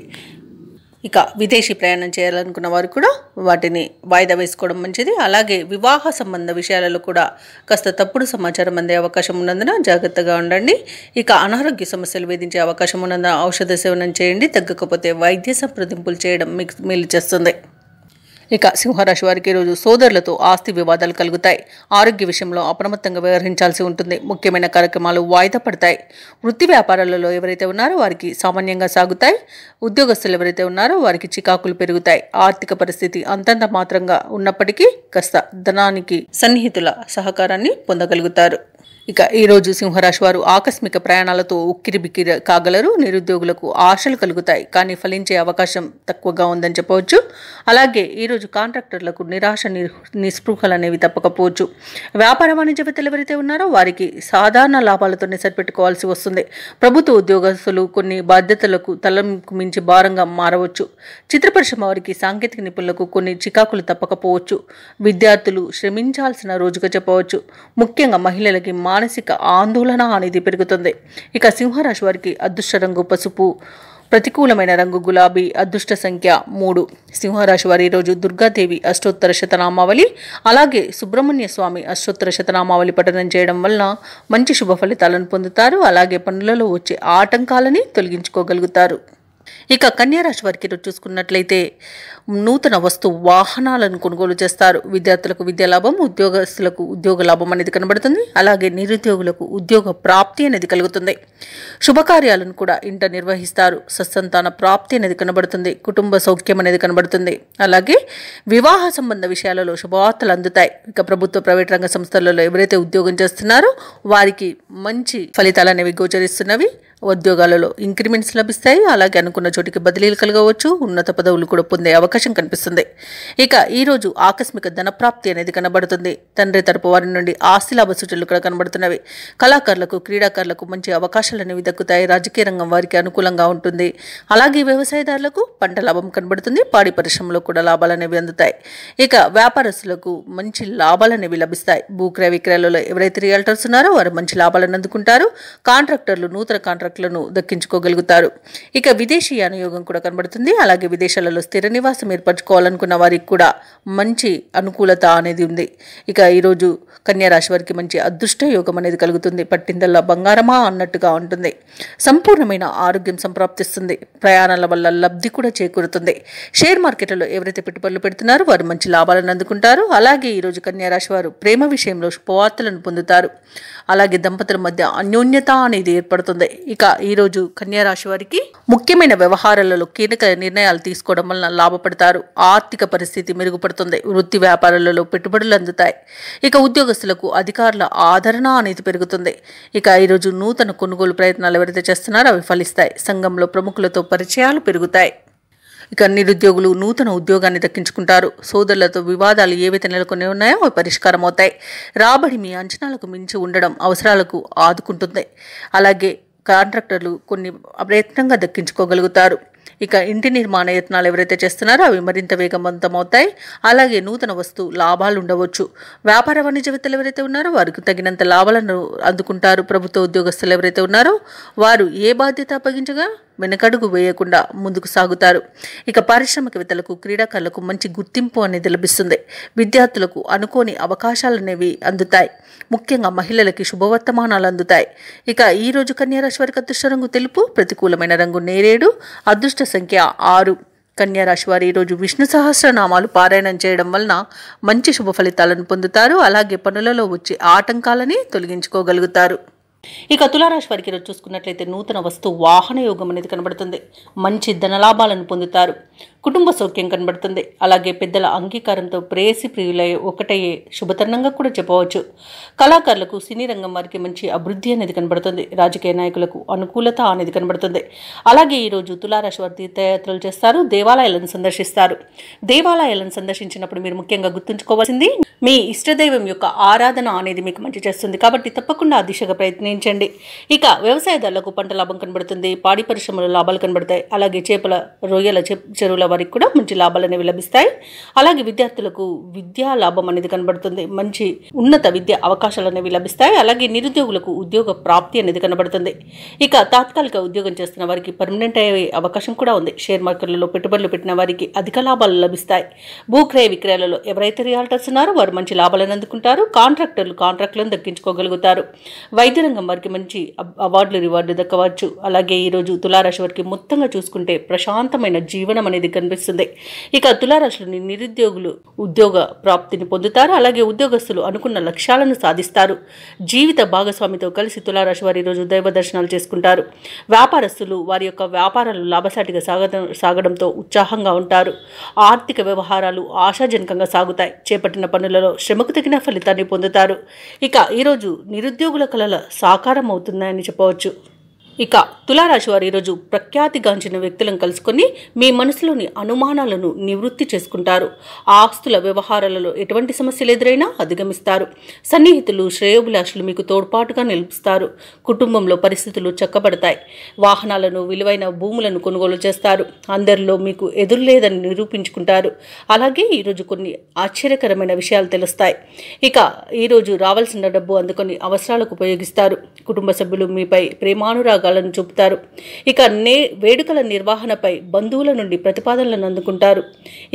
ఇక విదేశీ ప్రయాణం చేయాలనుకున్న వారు కూడా వాటిని వాయిదా వేసుకోవడం మంచిది. అలాగే వివాహ సంబంధ విషయాలలో కూడా కాస్త తప్పుడు సమాచారం అందే అవకాశం ఉన్నందున జాగ్రత్తగా ఉండండి. ఇక అనారోగ్య సమస్యలు వేధించే అవకాశం ఉన్నందున ఔషధ సేవనం చేయండి. తగ్గకపోతే వైద్య సంప్రదింపులు చేయడం మీకు మేలు చేస్తుంది. ఇక సింహరాశి వారికి ఈరోజు సోదరులతో ఆస్తి వివాదాలు కలుగుతాయి. ఆరోగ్య విషయంలో అప్రమత్తంగా వ్యవహరించాల్సి ఉంటుంది. ముఖ్యమైన కార్యక్రమాలు వాయిదా పడతాయి. వృత్తి వ్యాపారాలలో ఎవరైతే ఉన్నారో వారికి సామాన్యంగా సాగుతాయి. ఉద్యోగస్తులు ఎవరైతే ఉన్నారో వారికి చికాకులు పెరుగుతాయి. ఆర్థిక పరిస్థితి అంతంత మాత్రంగా ఉన్నప్పటికీ కాస్త ధనానికి సన్నిహితుల సహకారాన్ని పొందగలుగుతారు. ఇక ఈరోజు సింహరాశి వారు ఆకస్మిక ప్రయాణాలతో ఉక్కిరిబిక్కిరి కాగలరు. నిరుద్యోగులకు ఆశలు కలుగుతాయి, కానీ ఫలించే అవకాశం తక్కువగా ఉందని చెప్పవచ్చు. అలాగే ఈరోజు కాంట్రాక్టర్లకు నిరాశ నిస్పృహలు అనేవి తప్పకపోవచ్చు. వ్యాపార వాణిజ్యవేత్తలు ఎవరైతే ఉన్నారో వారికి సాధారణ లాభాలతోనే సరిపెట్టుకోవాల్సి వస్తుంది. ప్రభుత్వ ఉద్యోగస్తులు కొన్ని బాధ్యతలకు తలకు మించి భారంగా మారవచ్చు. చిత్ర పరిశ్రమ వారికి సాంకేతిక నిపుణులకు కొన్ని చికాకులు తప్పకపోవచ్చు. విద్యార్థులు శ్రమించాల్సిన రోజుగా చెప్పవచ్చు. ముఖ్యంగా మహిళలకి మానసిక ఆందోళన అనేది పెరుగుతుంది. ఇక సింహరాశి వారికి అదృష్ట రంగు పసుపు, ప్రతికూలమైన రంగు గులాబీ, అదృష్ట సంఖ్య 3. సింహరాశి వారి ఈరోజు దుర్గాదేవి అష్టోత్తర శతనామావళి అలాగే సుబ్రహ్మణ్య స్వామి అష్టోత్తర శతనామావళి పఠనం చేయడం వలన మంచి శుభ ఫలితాలను పొందుతారు. అలాగే పనులలో వచ్చే ఆటంకాలని తొలగించుకోగలుగుతారు. ఇక కన్యారాశి వారికి ఈరోజు చూసుకున్నట్లయితే నూతన వస్తు వాహనాలను కొనుగోలు చేస్తారు. విద్యార్థులకు విద్యా లాభం, ఉద్యోగస్తులకు ఉద్యోగ లాభం అనేది కనబడుతుంది. అలాగే నిరుద్యోగులకు ఉద్యోగ ప్రాప్తి అనేది కలుగుతుంది. శుభకార్యాలను కూడా ఇంట నిర్వహిస్తారు. సత్సంతాన ప్రాప్తి అనేది కనబడుతుంది. కుటుంబ సౌఖ్యం అనేది కనబడుతుంది. అలాగే వివాహ సంబంధ విషయాలలో శుభవార్తలు అందుతాయి. ఇక ప్రభుత్వ ప్రైవేట్ రంగ సంస్థలలో ఎవరైతే ఉద్యోగం చేస్తున్నారో వారికి మంచి ఫలితాలు అనేవి గోచరిస్తున్నవి. ఉద్యోగాలలో ఇంక్రిమెంట్స్ లభిస్తాయి. అలాగే అనుకున్న చోటికి బదిలీలు కలగవచ్చు. ఉన్నత పదవులు కూడా పొందే అవకాశం కనిపిస్తుంది. ఇక ఈరోజు ఆకస్మిక ధనప్రాప్తి అనేది కనబడుతుంది. తండ్రి తరపు వారి నుండి ఆస్తి లాభ సూచనలు కూడా కనబడుతున్నవి. కళాకారులకు, క్రీడాకారులకు మంచి అవకాశాలు అనేవి దక్కుతాయి. రాజకీయ రంగం వారికి అనుకూలంగా ఉంటుంది. అలాగే వ్యవసాయదారులకు పంట లాభం కనబడుతుంది. పాడి పరిశ్రమలో కూడా లాభాలు అనేవి అందుతాయి. ఇక వ్యాపారస్తులకు మంచి లాభాలు అనేవి లభిస్తాయి. భూక్రయ విక్రయాలలో ఎవరైతే రియల్టర్స్ ఉన్నారో వారు మంచి లాభాలను అందుకుంటారు. కాంట్రాక్టర్లు నూతన కాంట్రాక్టర్లను దక్కించుకోగలుగుతారు. ఇక విదేశీయాన యోగం కూడా కనబడుతుంది. అలాగే విదేశాలలో స్థిర నివాసం ఏర్పరచుకోవాలనుకున్న వారికి కూడా మంచి అనుకూలత అనేది ఉంది. ఇక ఈరోజు కన్యారాశి వారికి మంచి అదృష్ట యోగం అనేది కలుగుతుంది. పట్టిందల్లా బంగారమా అన్నట్టుగా ఉంటుంది. సంపూర్ణమైన ఆరోగ్యం సంప్రాప్తిస్తుంది. ప్రయాణాల వల్ల లబ్ధి కూడా చేకూరుతుంది. షేర్ మార్కెట్లలో ఎవరైతే పెట్టుబడులు పెడుతున్నారో వారు మంచి లాభాలను అందుకుంటారు. అలాగే ఈరోజు కన్యారాశి వారు ప్రేమ విషయంలో శుభవార్తలను పొందుతారు. అలాగే దంపతుల మధ్య అన్యోన్యత అనేది ఏర్పడుతుంది. ఇక ఈరోజు కన్యారాశి వారికి ముఖ్యమైన వ్యవహారాలలో కీలక నిర్ణయాలు తీసుకోవడం వలన లాభపడతారు. ఆర్థిక పరిస్థితి మెరుగుపడుతుంది. వృత్తి వ్యాపారాలలో పెట్టుబడులు అందుతాయి. ఇక ఉద్యోగస్తులకు అధికారుల ఆదరణ అనేది పెరుగుతుంది. ఇక ఈరోజు నూతన కొనుగోలు ప్రయత్నాలు ఎవరైతే చేస్తున్నారో అవి ఫలిస్తాయి. సంఘంలో ప్రముఖులతో పరిచయాలు పెరుగుతాయి. ఇక నిరుద్యోగులు నూతన ఉద్యోగాన్ని దక్కించుకుంటారు. సోదరులతో వివాదాలు ఏవైతే నెలకొని ఉన్నాయో అవి పరిష్కారం అవుతాయి. రాబడి మీ అంచనాలకు మించి ఉండడం అవసరాలకు ఆదుకుంటుంది. అలాగే కాంట్రాక్టర్లు కొన్ని ప్రయత్నంగా దక్కించుకోగలుగుతారు. ఇక ఇంటి నిర్మాణ యత్నాలు ఎవరైతే చేస్తున్నారో అవి మరింత వేగవంతమవుతాయి. అలాగే నూతన వస్తు లాభాలు ఉండవచ్చు. వ్యాపార వాణిజ్యవేత్తలు ఎవరైతే ఉన్నారో వారికి తగినంత లాభాలను అందుకుంటారు. ప్రభుత్వ ఉద్యోగస్తులు ఎవరైతే ఉన్నారో వారు ఏ బాధ్యత అప్పగించగా వెనకడుగు వేయకుండా ముందుకు సాగుతారు. ఇక పారిశ్రామికవేత్తలకు, క్రీడాకారులకు మంచి గుర్తింపు అనేది లభిస్తుంది. విద్యార్థులకు అనుకోని అవకాశాలు అనేవి అందుతాయి. ముఖ్యంగా మహిళలకి శుభవర్తమానాలు అందుతాయి. ఇక ఈ రోజు కన్యారాశి వారికి అదృష్ట రంగు తెలుపు, ప్రతికూలమైన రంగు నేరేడు, అదృష్ట సంఖ్య 6. కన్యారాశి వారు ఈరోజు విష్ణు సహస్రనామాలు పారాయణం చేయడం వలన మంచి శుభ ఫలితాలను పొందుతారు. అలాగే పనులలో వచ్చే ఆటంకాలని తొలగించుకోగలుగుతారు. ఇక తులారాశి వారికి ఈరోజు చూసుకున్నట్లయితే నూతన వస్తు వాహన యోగం అనేది కనబడుతుంది. మంచి ధనలాభాలను పొందుతారు. కుటుంబ సౌఖ్యం కనబడుతుంది. అలాగే పెద్దల అంగీకారంతో ప్రేయసి ప్రియులై ఒకటయ్యే శుభతరుణంగా కూడా చెప్పవచ్చు. కళాకారులకు, సినీ రంగం వారికి మంచి అభివృద్ధి అనేది కనబడుతుంది. రాజకీయ నాయకులకు అనుకూలత అనేది కనబడుతుంది. అలాగే ఈరోజు తులారాశి వారు తీర్థయాత్రలు చేస్తారు. దేవాలయాలను సందర్శిస్తారు. దేవాలయాలను సందర్శించినప్పుడు మీరు ముఖ్యంగా గుర్తుంచుకోవాల్సింది మీ ఇష్టదైవం యొక్క ఆరాధన అనేది మీకు మంచి చేస్తుంది. కాబట్టి తప్పకుండా ఆ దిశగా ప్రయత్నించండి. ఇక వ్యవసాయదారులకు పంట లాభం కనబడుతుంది. పాడి పరిశ్రమలో లాభాలు కనబడతాయి. అలాగే చేపల, రొయ్యల చెరువుల వారికి కూడా మంచి లాభాలు అనేవి లభిస్తాయి. అలాగే విద్యార్థులకు విద్యా లాభం అనేది కనబడుతుంది. మంచి ఉన్నత విద్య అవకాశాలు అనేవి లభిస్తాయి. అలాగే నిరుద్యోగులకు ఉద్యోగ ప్రాప్తి అనేది కనబడుతుంది. ఇక తాత్కాలిక ఉద్యోగం చేస్తున్న వారికి పర్మనెంట్ అయ్యే అవకాశం కూడా ఉంది. షేర్ మార్కెట్లలో పెట్టుబడులు పెట్టిన వారికి అధిక లాభాలు లభిస్తాయి. భూక్రయ విక్రయాలలో ఎవరైతే రియాల్టర్స్ ఉన్నారో వారు మంచి లాభాలను అందుకుంటారు. కాంట్రాక్టర్లు కాంట్రాక్టులను దక్కించుకోగలుగుతారు. వైద్య రంగం వారికి మంచి అవార్డులు, రివార్డులు దక్కవచ్చు. అలాగే ఈరోజు తులారాశి వారికి మొత్తంగా చూసుకుంటే ప్రశాంతమైన జీవనం అనేది కనిపిస్తుంది. ఇక తులారాశిలోని నిరుద్యోగులు ఉద్యోగ ప్రాప్తిని పొందుతారు. అలాగే ఉద్యోగస్తులు అనుకున్న లక్ష్యాలను సాధిస్తారు. జీవిత భాగస్వామితో కలిసి తులారాశి వారు ఈరోజు దైవ దర్శనాలు చేసుకుంటారు. వ్యాపారస్తులు వారి యొక్క వ్యాపారాలు లాభసాటిగా సాగడంతో ఉత్సాహంగా ఉంటారు. ఆర్థిక వ్యవహారాలు ఆశాజనకంగా సాగుతాయి. చేపట్టిన పనులలో శ్రమకు తగిన ఫలితాన్ని పొందుతారు. ఇక ఈరోజు నిరుద్యోగుల కలల సాకారం అవుతుందని చెప్పవచ్చు. ఇక తులారాశి వారు ఈరోజు ప్రఖ్యాతిగాంచిన వ్యక్తులను కలుసుకొని మీ మనసులోని అనుమానాలను నివృత్తి చేసుకుంటారు. ఆస్తుల వ్యవహారాలలో ఎటువంటి సమస్యలు ఎదురైనా అధిగమిస్తారు. సన్నిహితులు, శ్రేయోభిలాషులు మీకు తోడ్పాటుగా నిలుపుస్తారు. కుటుంబంలో పరిస్థితులు చక్కబడతాయి. వాహనాలను, విలువైన భూములను కొనుగోలు చేస్తారు. అందరిలో మీకు ఎదురులేదని నిరూపించుకుంటారు. అలాగే ఈరోజు కొన్ని ఆశ్చర్యకరమైన విషయాలు తెలుస్తాయి. ఇక ఈరోజు రావాల్సిన డబ్బు అందుకొని అవసరాలకు ఉపయోగిస్తారు. కుటుంబ సభ్యులు మీపై ప్రేమానురాగాలను చూపుతారు. గడుపుతారు. ఇక వేడుకల నిర్వహణపై బంధువుల నుండి ప్రతిపాదనలను అందుకుంటారు.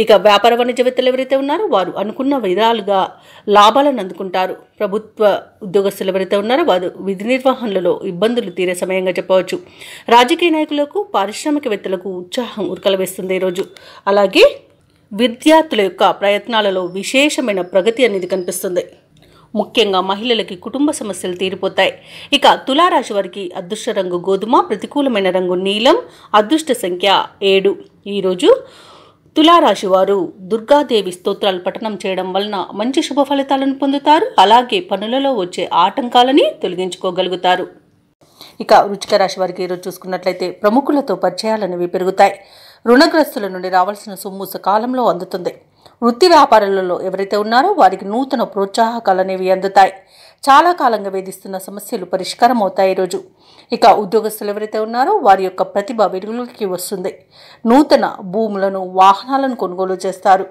ఇక వ్యాపార వాణిజ్యవేత్తలు ఎవరైతే ఉన్నారో వారు అనుకున్న విధాలుగా లాభాలను అందుకుంటారు. ప్రభుత్వ ఉద్యోగస్తులు ఎవరైతే ఉన్నారో వారు విధి నిర్వహణలో ఇబ్బందులు తీరే సమయంగా చెప్పవచ్చు. రాజకీయ నాయకులకు, పారిశ్రామికవేత్తలకు ఉత్సాహం ఉరకలవేస్తుంది ఈరోజు. అలాగే విద్యార్థుల యొక్క ప్రయత్నాలలో విశేషమైన ప్రగతి అనేది కనిపిస్తుంది. ముఖ్యంగా మహిళలకి కుటుంబ సమస్యలు తీరిపోతాయి. ఇక తులారాశి వారికి అదృష్ట రంగు గోధుమ, ప్రతికూలమైన రంగు నీలం, అదృష్ట సంఖ్య 7. ఈరోజు తులారాశి వారు దుర్గాదేవి స్తోత్రాలు పఠనం చేయడం వలన మంచి శుభ ఫలితాలను పొందుతారు. అలాగే పనులలో వచ్చే ఆటంకాలని తొలగించుకోగలుగుతారు. ఇక వృశ్చిక రాశి వారికి ఈరోజు చూసుకున్నట్లయితే ప్రముఖులతో పరిచయాలనేవి పెరుగుతాయి. రుణగ్రస్తుల నుండి రావాల్సిన సొమ్ము సకాలంలో అందుతుంది. వృత్తి వ్యాపారాలలో ఎవరైతే ఉన్నారో వారికి నూతన ప్రోత్సాహకాలు అనేవి అందుతాయి. చాలా కాలంగా వేధిస్తున్న సమస్యలు పరిష్కారం అవుతాయి ఈరోజు. ఇక ఉద్యోగస్తులు ఎవరైతే ఉన్నారో వారి యొక్క ప్రతిభ వెలుగులోకి వస్తుంది. నూతన భూములను, వాహనాలను కొనుగోలు చేస్తారు.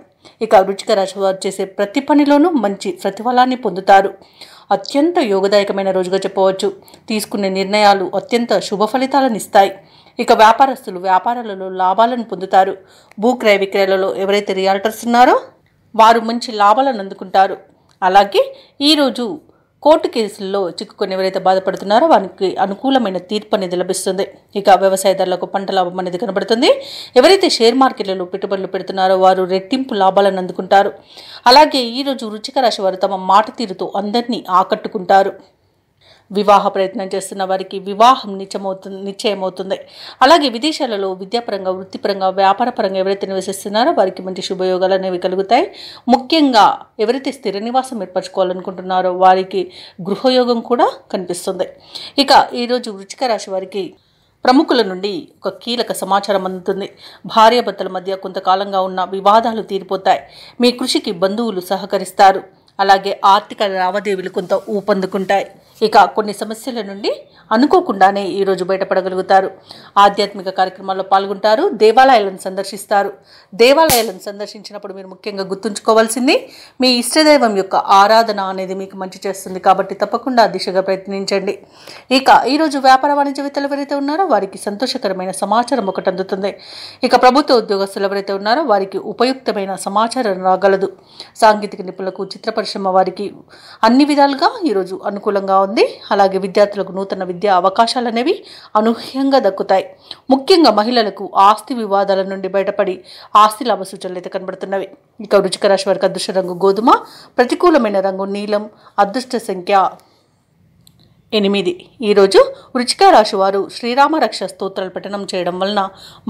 ఇక వృశ్చిక రాశి వారు చేసే ప్రతి పనిలోనూ మంచి ప్రతిఫలాన్ని పొందుతారు. అత్యంత యోగదాయకమైన రోజుగా చెప్పవచ్చు. తీసుకునే నిర్ణయాలు అత్యంత శుభ ఫలితాలను ఇస్తాయి. ఇక వ్యాపారస్తులు వ్యాపారాలలో లాభాలను పొందుతారు. భూక్రయ విక్రయాలలో ఎవరైతే రియాల్టర్స్ ఉన్నారో వారు మంచి లాభాలను అందుకుంటారు. అలాగే ఈరోజు కోర్టు కేసుల్లో చిక్కుకొని ఎవరైతే బాధపడుతున్నారో వారికి అనుకూలమైన తీర్పు అనేది లభిస్తుంది. ఇక వ్యవసాయదారులకు పంట లాభం అనేది కనబడుతుంది. ఎవరైతే షేర్ మార్కెట్లలో పెట్టుబడులు పెడుతున్నారో వారు రెట్టింపు లాభాలను అందుకుంటారు. అలాగే ఈరోజు వృశ్చిక రాశి వారు తమ మాట తీరుతో అందరినీ ఆకట్టుకుంటారు. వివాహ ప్రయత్నం చేస్తున్న వారికి వివాహం నిశ్చయమవుతుంది. అలాగే విదేశాలలో విద్యాపరంగా, వృత్తిపరంగా, వ్యాపారపరంగా ఎవరైతే నివసిస్తున్నారో వారికి మంచి శుభయోగాలు అనేవి కలుగుతాయి. ముఖ్యంగా ఎవరైతే స్థిర నివాసం ఏర్పరచుకోవాలనుకుంటున్నారో వారికి గృహయోగం కూడా కనిపిస్తుంది. ఇక ఈరోజు వృశ్చిక రాశి వారికి ప్రముఖుల నుండి ఒక కీలక సమాచారం అందుతుంది. భార్యాభర్తల మధ్య కొంతకాలంగా ఉన్న వివాదాలు తీరిపోతాయి. మీ కృషికి బంధువులు సహకరిస్తారు. అలాగే ఆర్థిక లావాదేవీలు కొంత ఊపందుకుంటాయి. ఇక కొన్ని సమస్యల నుండి అనుకోకుండానే ఈరోజు బయటపడగలుగుతారు. ఆధ్యాత్మిక కార్యక్రమాల్లో పాల్గొంటారు. దేవాలయాలను సందర్శిస్తారు. దేవాలయాలను సందర్శించినప్పుడు మీరు ముఖ్యంగా గుర్తుంచుకోవాల్సింది మీ ఇష్టదైవం యొక్క ఆరాధన అనేది మీకు మంచి చేస్తుంది. కాబట్టి తప్పకుండా ఆ దిశగా ప్రయత్నించండి. ఇక ఈరోజు వ్యాపార వాణిజ్యవేత్తలు ఎవరైతే ఉన్నారో వారికి సంతోషకరమైన సమాచారం ఒకటి అందుతుంది. ఇక ప్రభుత్వ ఉద్యోగస్తులు ఎవరైతే ఉన్నారో వారికి ఉపయుక్తమైన సమాచారం రాగలదు. సాంకేతిక నిపుణులకు, చిత్ర పరిశ్రమ వారికి అన్ని విధాలుగా ఈరోజు అనుకూలంగా ఉంది. అలాగే విద్యార్థులకు నూతన విద్యా అవకాశాలు అనేవి అనూహ్యంగా దక్కుతాయి. ముఖ్యంగా మహిళలకు ఆస్తి వివాదాల నుండి బయటపడి ఆస్తి లాభ సూచనలు అయితే కనబడుతున్నవి. ఇక వృశ్చిక రాశి వారికి అదృష్ట రంగు గోధుమ, ప్రతికూలమైన రంగు నీలం, అదృష్ట సంఖ్య 8. ఈరోజు వృశ్చిక రాశి వారు శ్రీరామ రక్ష స్తోత్రాలు పఠనం చేయడం వలన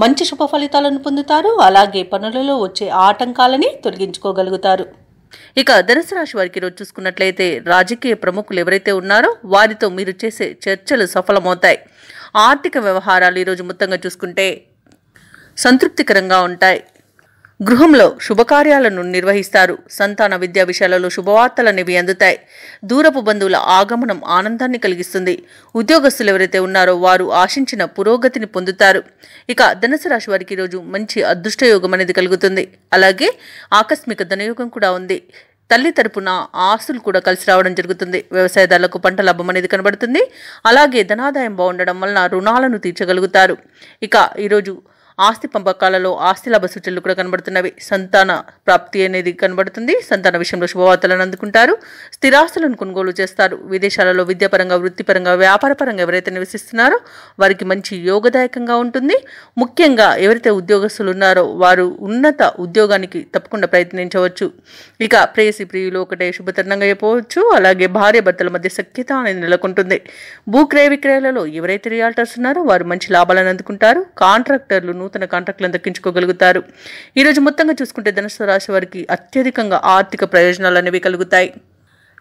మంచి శుభ ఫలితాలను పొందుతారు. అలాగే పనులలో వచ్చే ఆటంకాలని తొలగించుకోగలుగుతారు. ఇక ధనుసు రాశి వారికి ఈరోజు చూసుకున్నట్లయితే రాజకీయ ప్రముఖులు ఎవరైతే ఉన్నారో వారితో మీరు చేసే చర్చలు సఫలమవుతాయి. ఆర్థిక వ్యవహారాలు ఈరోజు మొత్తంగా చూసుకుంటే సంతృప్తికరంగా ఉంటాయి. గృహంలో శుభకార్యాలను నిర్వహిస్తారు. సంతాన విద్యా విషయాలలో శుభవార్తలనేవి అందుతాయి. దూరపు బంధువుల ఆగమనం ఆనందాన్ని కలిగిస్తుంది. ఉద్యోగస్తులు ఎవరైతే ఉన్నారో వారు ఆశించిన పురోగతిని పొందుతారు. ఇక ధనుసు రాశి వారికి ఈరోజు మంచి అదృష్టయోగం అనేది కలుగుతుంది. అలాగే ఆకస్మిక ధనయోగం కూడా ఉంది. తల్లి తరపున ఆస్తులు కూడా కలిసి రావడం జరుగుతుంది. వ్యవసాయదారులకు పంట లాభం అనేది కనబడుతుంది. అలాగే ధనాదాయం బాగుండడం వలన రుణాలను తీర్చగలుగుతారు. ఇక ఈరోజు ఆస్తి పంపకాలలో ఆస్తి లాభ సూచనలు కూడా కనబడుతున్నవి. సంతాన ప్రాప్తి అనేది కనబడుతుంది. సంతాన విషయంలో శుభవార్తలను అందుకుంటారు. స్థిరాస్తులను కొనుగోలు చేస్తారు. విదేశాలలో విద్యాపరంగా, వృత్తిపరంగా, వ్యాపారపరంగా ఎవరైతే నివసిస్తున్నారో వారికి మంచి యోగదాయకంగా ఉంటుంది. ముఖ్యంగా ఎవరైతే ఉద్యోగస్తులు ఉన్నారో వారు ఉన్నత ఉద్యోగానికి తప్పకుండా ప్రయత్నించవచ్చు. ఇక ప్రేయసి ప్రియులు ఒకటే శుభతరుణంగా చెప్పవచ్చు. అలాగే భార్య భర్తల మధ్య సఖ్యత అనేది నెలకొంటుంది. భూక్రయ విక్రయాలలో ఎవరైతే రియాల్టర్స్ ఉన్నారో వారు మంచి లాభాలను అందుకుంటారు. కాంట్రాక్టర్లు నూతన కాంట్రాక్టులను దక్కించుకోగలుగుతారు. ఈరోజు మొత్తంగా చూసుకుంటే ధనుసు రాశి వారికి అత్యధికంగా ఆర్థిక ప్రయోజనాలు అనేవి కలుగుతాయి.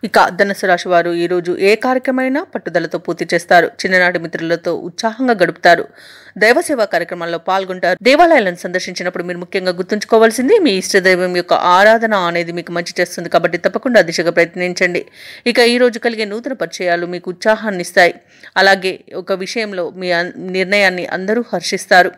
ఇక ధనుసు రాశి వారు ఈరోజు ఏ కార్యక్రమైనా పట్టుదలతో పూర్తి చేస్తారు. చిన్ననాటి మిత్రులతో ఉత్సాహంగా గడుపుతారు. దైవ సేవా కార్యక్రమాల్లో పాల్గొంటారు. దేవాలయాలను సందర్శించినప్పుడు మీరు ముఖ్యంగా గుర్తుంచుకోవాల్సింది మీ ఇష్టదైవం యొక్క ఆరాధన అనేది మీకు మంచి చేస్తుంది. కాబట్టి తప్పకుండా దిశగా ప్రయత్నించండి. ఇక ఈరోజు కలిగే నూతన పరిచయాలు మీకు ఉత్సాహాన్ని ఇస్తాయి. అలాగే ఒక విషయంలో మీ నిర్ణయాన్ని అందరూ హర్షిస్తారు.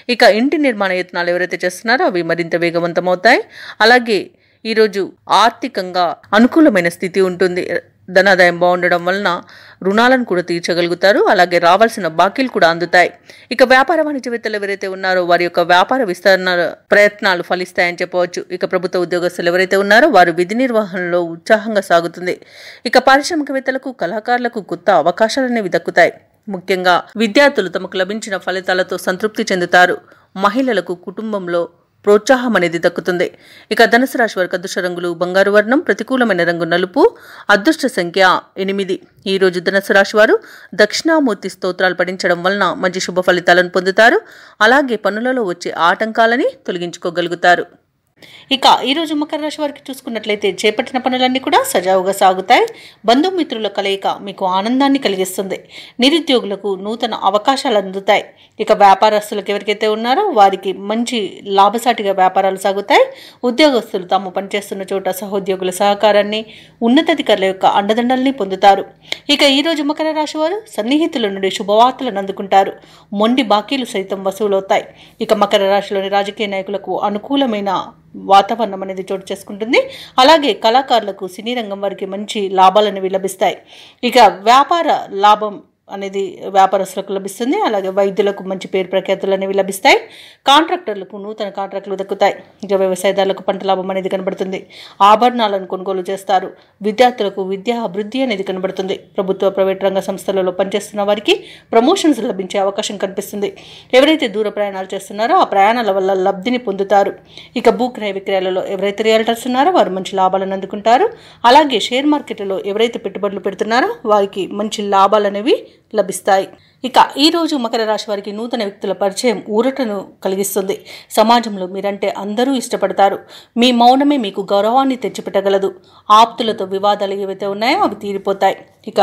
ఇక ఇంటి నిర్మాణ యత్నాలు ఎవరైతే చేస్తున్నారో అవి మరింత వేగవంతమవుతాయి. అలాగే ఈరోజు ఆర్థికంగా అనుకూలమైన స్థితి ఉంటుంది. ధనాదాయం బాగుండడం వలన రుణాలను కూడా తీర్చగలుగుతారు. అలాగే రావాల్సిన బాకీలు కూడా అందుతాయి. ఇక వ్యాపార వాణిజ్యవేత్తలు ఎవరైతే ఉన్నారో వారి యొక్క వ్యాపార విస్తరణ ప్రయత్నాలు ఫలిస్తాయని చెప్పవచ్చు. ఇక ప్రభుత్వ ఉద్యోగస్తులు ఎవరైతే ఉన్నారో వారు విధి నిర్వహణలో ఉత్సాహంగా సాగుతుంది. ఇక పారిశ్రామికవేత్తలకు, కళాకారులకు కొత్త అవకాశాలనేవి దక్కుతాయి. ముఖ్యంగా విద్యార్థులు తమకు లభించిన ఫలితాలతో సంతృప్తి చెందుతారు. మహిళలకు కుటుంబంలో ప్రోత్సాహం అనేది దక్కుతుంది. ఇక ధనుసు రాశి వారికి అదృష్ట రంగులు బంగారు వర్ణం, ప్రతికూలమైన రంగు నలుపు, అదృష్ట సంఖ్య 8. ఈ రోజు ధనుసు రాశి వారు దక్షిణామూర్తి స్తోత్రాలు పఠించడం వలన మంచి శుభ ఫలితాలను పొందుతారు. అలాగే పనులలో వచ్చే ఆటంకాలని తొలగించుకోగలుగుతారు. ఇక ఈరోజు మకర రాశి వారికి చూసుకున్నట్లయితే చేపట్టిన పనులన్నీ కూడా సజావుగా సాగుతాయి. బంధుమిత్రుల కలయిక మీకు ఆనందాన్ని కలిగిస్తుంది. నిరుద్యోగులకు నూతన అవకాశాలు అందుతాయి. ఇక వ్యాపారస్తులకు ఎవరికైతే ఉన్నారో వారికి మంచి లాభసాటిగా వ్యాపారాలు సాగుతాయి. ఉద్యోగస్తులు తాము పనిచేస్తున్న చోట సహోద్యోగుల సహకారాన్ని, ఉన్నతాధికారుల యొక్క అండదండల్ని పొందుతారు. ఇక ఈరోజు మకర రాశి వారు సన్నిహితుల నుండి శుభవార్తలను అందుకుంటారు. మొండి బాకీలు సైతం వసూలవుతాయి. ఇక మకర రాశిలోని రాజకీయ నాయకులకు అనుకూలమైన వాతావరణం అనేది చోటు చేసుకుంటుంది. అలాగే కళాకారులకు, సినీ రంగం వారికి మంచి లాభాలు అనేవి లభిస్తాయి. ఇక వ్యాపార లాభం అనేది వ్యాపారస్తులకు లభిస్తుంది. అలాగే వైద్యులకు మంచి పేరు ప్రఖ్యాతులు అనేవి లభిస్తాయి. కాంట్రాక్టర్లకు నూతన కాంట్రాక్టులు దక్కుతాయి. ఇక వ్యవసాయదారులకు పంట లాభం అనేది కనబడుతుంది. ఆభరణాలను కొనుగోలు చేస్తారు. విద్యార్థులకు విద్యా అభివృద్ధి అనేది కనబడుతుంది. ప్రభుత్వ, ప్రైవేట్ రంగ సంస్థలలో పనిచేస్తున్న వారికి ప్రమోషన్స్ లభించే అవకాశం కనిపిస్తుంది. ఎవరైతే దూర ప్రయాణాలు చేస్తున్నారో ఆ ప్రయాణాల వల్ల లబ్ధిని పొందుతారు. ఇక భూ క్రయ విక్రయాలలో ఎవరైతే రియల్టర్స్ ఉన్నారో వారు మంచి లాభాలను అందుకుంటారు. అలాగే షేర్ మార్కెట్లో ఎవరైతే పెట్టుబడులు పెడుతున్నారో వారికి మంచి లాభాలు అనేవి లభిస్తాయి. ఇక ఈ రోజు మకర రాశి వారికి నూతన వ్యక్తుల పరిచయం ఊరటను కలిగిస్తుంది. సమాజంలో మీరంటే అందరూ ఇష్టపడతారు. మీ మౌనమే మీకు గౌరవాన్ని తెచ్చిపెట్టగలదు. ఆప్తులతో వివాదాలు ఏవైతే ఉన్నాయో అవి తీరిపోతాయి. ఇక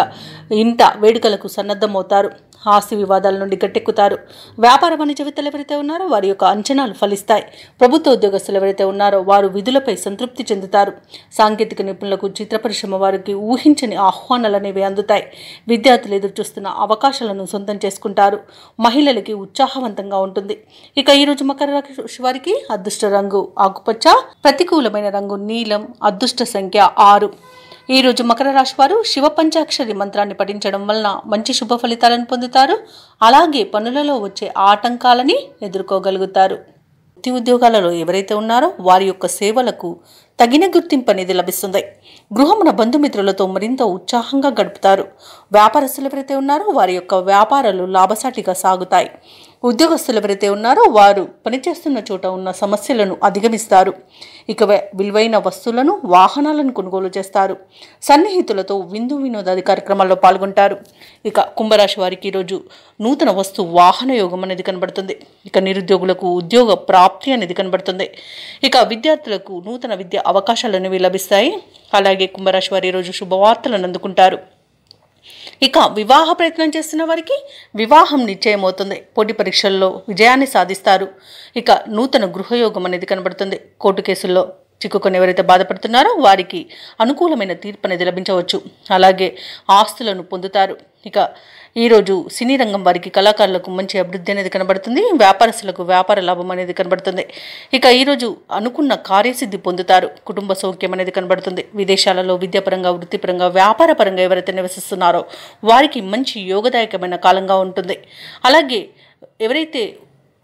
ఇంట వేడుకలకు సన్నద్ధమవుతారు. ఆస్తి వివాదాల నుండి గట్టెక్కుతారు. వ్యాపార వాణిజ్యవేత్తలు ఎవరైతే ఉన్నారో వారి యొక్క అంచనాలు ఫలిస్తాయి. ప్రభుత్వ ఉద్యోగస్తులు ఎవరైతే ఉన్నారో వారు విధులపై సంతృప్తి చెందుతారు. సాంకేతిక నిపుణులకు, చిత్ర పరిశ్రమ వారికి ఊహించని ఆహ్వానాలు అనేవి అందుతాయి. విద్యార్థులు ఎదురు చూస్తున్న అవకాశాలను సొంతం చేసుకుంటారు. మహిళలకి ఉత్సాహవంతంగా ఉంటుంది. ఇక ఈరోజు మకర రాశి వారికి అదృష్ట రంగు ఆకుపచ్చ, ప్రతికూలమైన రంగు నీలం, అదృష్ట సంఖ్య 6. ఈ రోజు మకర రాశి వారు శివ పంచాక్షరి మంత్రాన్ని పఠించడం వలన మంచి శుభ ఫలితాలను పొందుతారు. అలాగే పనులలో వచ్చే ఆటంకాలని ఎదుర్కోగలుగుతారు. వృత్తి ఉద్యోగాలలో ఎవరైతే ఉన్నారో వారి యొక్క సేవలకు తగిన గుర్తింపు అనేది లభిస్తుంది. గృహమున బంధుమిత్రులతో మరింత ఉత్సాహంగా గడుపుతారు. వ్యాపారస్తులు ఎవరైతే ఉన్నారో వారి యొక్క వ్యాపారాలు లాభసాటిగా సాగుతాయి. ఉద్యోగస్తులు ఎవరైతే ఉన్నారో వారు పనిచేస్తున్న చోట ఉన్న సమస్యలను అధిగమిస్తారు. ఇక విలువైన వస్తువులను, వాహనాలను కొనుగోలు చేస్తారు. సన్నిహితులతో విందు వినోదాది కార్యక్రమాల్లో పాల్గొంటారు. ఇక కుంభరాశి వారికి ఈరోజు నూతన వస్తు వాహన యోగం అనేది కనబడుతుంది. ఇక నిరుద్యోగులకు ఉద్యోగ ప్రాప్తి అనేది కనబడుతుంది. ఇక విద్యార్థులకు నూతన విద్య అవకాశాలు అనేవి లభిస్తాయి. అలాగే కుంభరాశి వారు ఈరోజు శుభవార్తలను అందుకుంటారు. ఇక వివాహ ప్రయత్నం చేస్తున్న వారికి వివాహం నిశ్చయమవుతుంది. పోటీ పరీక్షల్లో విజయాన్ని సాధిస్తారు. ఇక నూతన గృహయోగం అనేది కనబడుతుంది. కోర్టు కేసుల్లో చిక్కుకొని ఎవరైతే బాధపడుతున్నారో వారికి అనుకూలమైన తీర్పు అనేది లభించవచ్చు. అలాగే ఆస్తులను పొందుతారు. ఇక ఈరోజు సినీ రంగం వారికి, కళాకారులకు మంచి అభివృద్ధి అనేది కనబడుతుంది. వ్యాపారస్తులకు వ్యాపార లాభం అనేది కనబడుతుంది. ఇక ఈరోజు అనుకున్న కార్యసిద్ధి పొందుతారు. కుటుంబ సౌఖ్యం అనేది కనబడుతుంది. విదేశాలలో విద్యాపరంగా, వృత్తిపరంగా, వ్యాపారపరంగా ఎవరైతే నివసిస్తున్నారో వారికి మంచి యోగదాయకమైన కాలంగా ఉంటుంది. అలాగే ఎవరైతే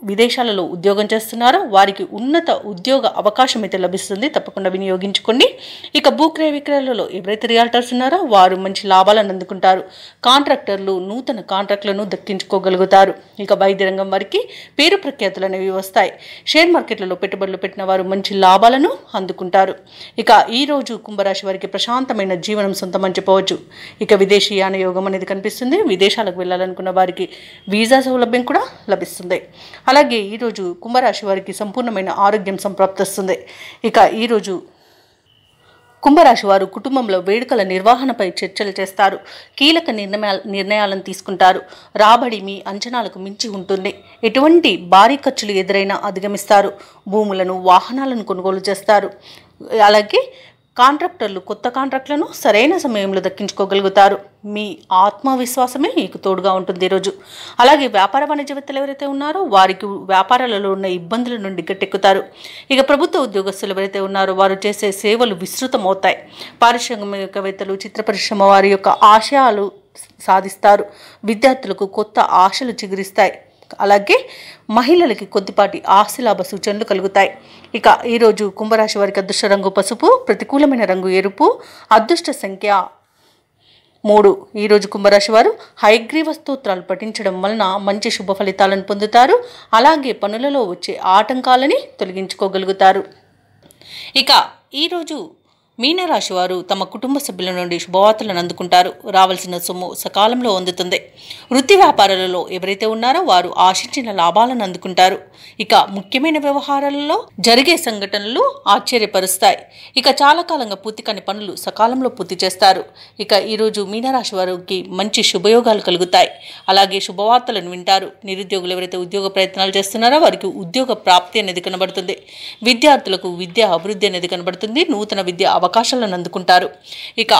విదేశాలలో ఉద్యోగం చేస్తున్నారో వారికి ఉన్నత ఉద్యోగ అవకాశం అయితే లభిస్తుంది. తప్పకుండా వినియోగించుకోండి. ఇక భూక్రయ విక్రయాలలో ఎవరైతే రియాల్టర్స్ ఉన్నారో వారు మంచి లాభాలను అందుకుంటారు. కాంట్రాక్టర్లు నూతన కాంట్రాక్టులను దక్కించుకోగలుగుతారు. ఇక వైద్య రంగం వారికి పేరు ప్రఖ్యాతులు అనేవి వస్తాయి. షేర్ మార్కెట్లలో పెట్టుబడులు పెట్టిన వారు మంచి లాభాలను అందుకుంటారు. ఇక ఈరోజు కుంభరాశి వారికి ప్రశాంతమైన జీవనం సొంతమని చెప్పవచ్చు. ఇక విదేశీయాన యోగం అనేది కనిపిస్తుంది. విదేశాలకు వెళ్ళాలనుకున్న వారికి వీసా సౌలభ్యం కూడా లభిస్తుంది. అలాగే ఈరోజు కుంభరాశి వారికి సంపూర్ణమైన ఆరోగ్యం సంప్రాప్తిస్తుంది. ఇక ఈరోజు కుంభరాశి వారు కుటుంబంలో వేడుకల నిర్వహణపై చర్చలు చేస్తారు. కీలక నిర్ణయాలను తీసుకుంటారు. రాబడి మీ అంచనాలకు మించి ఉంటుంది. ఎటువంటి భారీ ఖర్చులు ఎదురైనా అధిగమిస్తారు. భూములను, వాహనాలను కొనుగోలు చేస్తారు. అలాగే కాంట్రాక్టర్లు కొత్త కాంట్రాక్టులను సరైన సమయంలో దక్కించుకోగలుగుతారు. మీ ఆత్మవిశ్వాసమే మీకు తోడుగా ఉంటుంది ఈరోజు. అలాగే వ్యాపార వాణిజ్యవేత్తలు ఎవరైతే ఉన్నారో వారికి వ్యాపారాలలో ఉన్న ఇబ్బందుల నుండి గట్టెక్కుతారు. ఇక ప్రభుత్వ ఉద్యోగస్తులు ఎవరైతే ఉన్నారో వారు చేసే సేవలు విస్తృతమవుతాయి. పారిశ్రామికవేత్తలు, చిత్ర పరిశ్రమ వారి యొక్క ఆశయాలు సాధిస్తారు. విద్యార్థులకు కొత్త ఆశలు చిగురిస్తాయి. అలాగే మహిళలకి కొద్దిపాటి ఆస్తిలాభ సూచనలు కలుగుతాయి. ఇక ఈరోజు కుంభరాశి వారికి అదృష్ట రంగు పసుపు, ప్రతికూలమైన రంగు ఎరుపు, అదృష్ట సంఖ్య 3. ఈరోజు కుంభరాశి వారు హయగ్రీవ స్తోత్రాలు పఠించడం వలన మంచి శుభ ఫలితాలను పొందుతారు. అలాగే పనులలో వచ్చే ఆటంకాలని తొలగించుకోగలుగుతారు. ఇక ఈరోజు మీనరాశి వారు తమ కుటుంబ సభ్యుల నుండి శుభవార్తలను అందుకుంటారు. రావాల్సిన సొమ్ము సకాలంలో అందుతుంది. వృత్తి వ్యాపారాలలో ఎవరైతే ఉన్నారో వారు ఆశించిన లాభాలను అందుకుంటారు. ఇక ముఖ్యమైన వ్యవహారాలలో జరిగే సంఘటనలు ఆశ్చర్యపరుస్తాయి. ఇక చాలా కాలంగా పూర్తి కాని పనులు సకాలంలో పూర్తి చేస్తారు. ఇక ఈరోజు మీనరాశి వారికి మంచి శుభయోగాలు కలుగుతాయి. అలాగే శుభవార్తలను వింటారు. నిరుద్యోగులు ఎవరైతే ఉద్యోగ ప్రయత్నాలు చేస్తున్నారో వారికి ఉద్యోగ ప్రాప్తి అనేది కనబడుతుంది. విద్యార్థులకు విద్యా అభివృద్ధి అనేది కనబడుతుంది. నూతన విద్య అవకాశాలను అందుకుంటారు. ఇక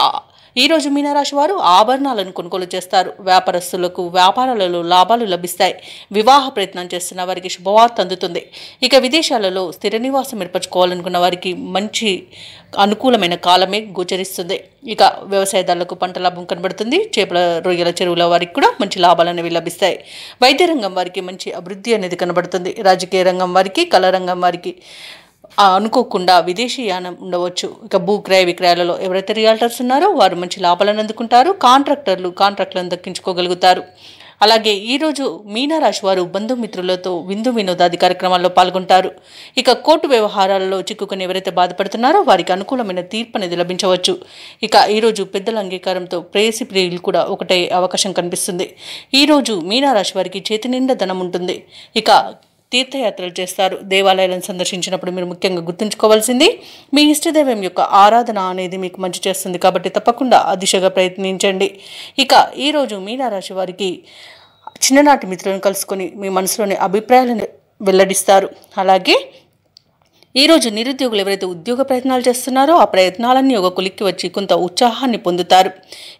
ఈరోజు మీనరాశి వారు ఆభరణాలను కొనుగోలు చేస్తారు. వ్యాపారస్తులకు వ్యాపారాలలో లాభాలు లభిస్తాయి. వివాహ ప్రయత్నం చేస్తున్న వారికి శుభవార్త అందుతుంది. ఇక విదేశాలలో స్థిర నివాసం ఏర్పరచుకోవాలనుకున్న వారికి మంచి అనుకూలమైన కాలమే గోచరిస్తుంది. ఇక వ్యవసాయదారులకు పంట లాభం కనబడుతుంది. చేపల రొయ్యల చెరువుల వారికి కూడా మంచి లాభాలు అనేవి లభిస్తాయి. వైద్య రంగం వారికి మంచి అభివృద్ధి అనేది కనబడుతుంది. రాజకీయ రంగం వారికి, కళా రంగం వారికి అనుకోకుండా విదేశీ యానం ఉండవచ్చు. ఇక భూ క్రయ విక్రయాలలో ఎవరైతే రియాల్టర్స్ ఉన్నారో వారు మంచి లాభాలను అందుకుంటారు. కాంట్రాక్టర్లు కాంట్రాక్టులను దక్కించుకోగలుగుతారు. అలాగే ఈరోజు మీనరాశి వారు బంధుమిత్రులతో విందు వినోదాది కార్యక్రమాల్లో పాల్గొంటారు. ఇక కోర్టు వ్యవహారాలలో చిక్కుకొని ఎవరైతే బాధపడుతున్నారో వారికి అనుకూలమైన తీర్పు అనేది లభించవచ్చు. ఇక ఈరోజు పెద్దల అంగీకారంతో ప్రేయసి ప్రియులు కూడా ఒకటే అవకాశం కనిపిస్తుంది. ఈరోజు మీనరాశి వారికి చేతి నిండా ధనం ఉంటుంది. ఇక తీర్థయాత్రలు చేస్తారు. దేవాలయాలను సందర్శించినప్పుడు మీరు ముఖ్యంగా గుర్తుంచుకోవాల్సింది మీ ఇష్టదైవం యొక్క ఆరాధన అనేది మీకు మంచి చేస్తుంది. కాబట్టి తప్పకుండా ఆ దిశగా ప్రయత్నించండి. ఇక ఈరోజు మీనరాశి వారికి చిన్ననాటి మిత్రులను కలుసుకొని మీ మనసులోని అభిప్రాయాలను వెల్లడిస్తారు. అలాగే ఈరోజు నిరుద్యోగులు ఎవరైతే ఉద్యోగ ప్రయత్నాలు చేస్తున్నారో ఆ ప్రయత్నాలన్నీ ఒక కొలిక్కి వచ్చి కొంత ఉత్సాహాన్ని పొందుతారు.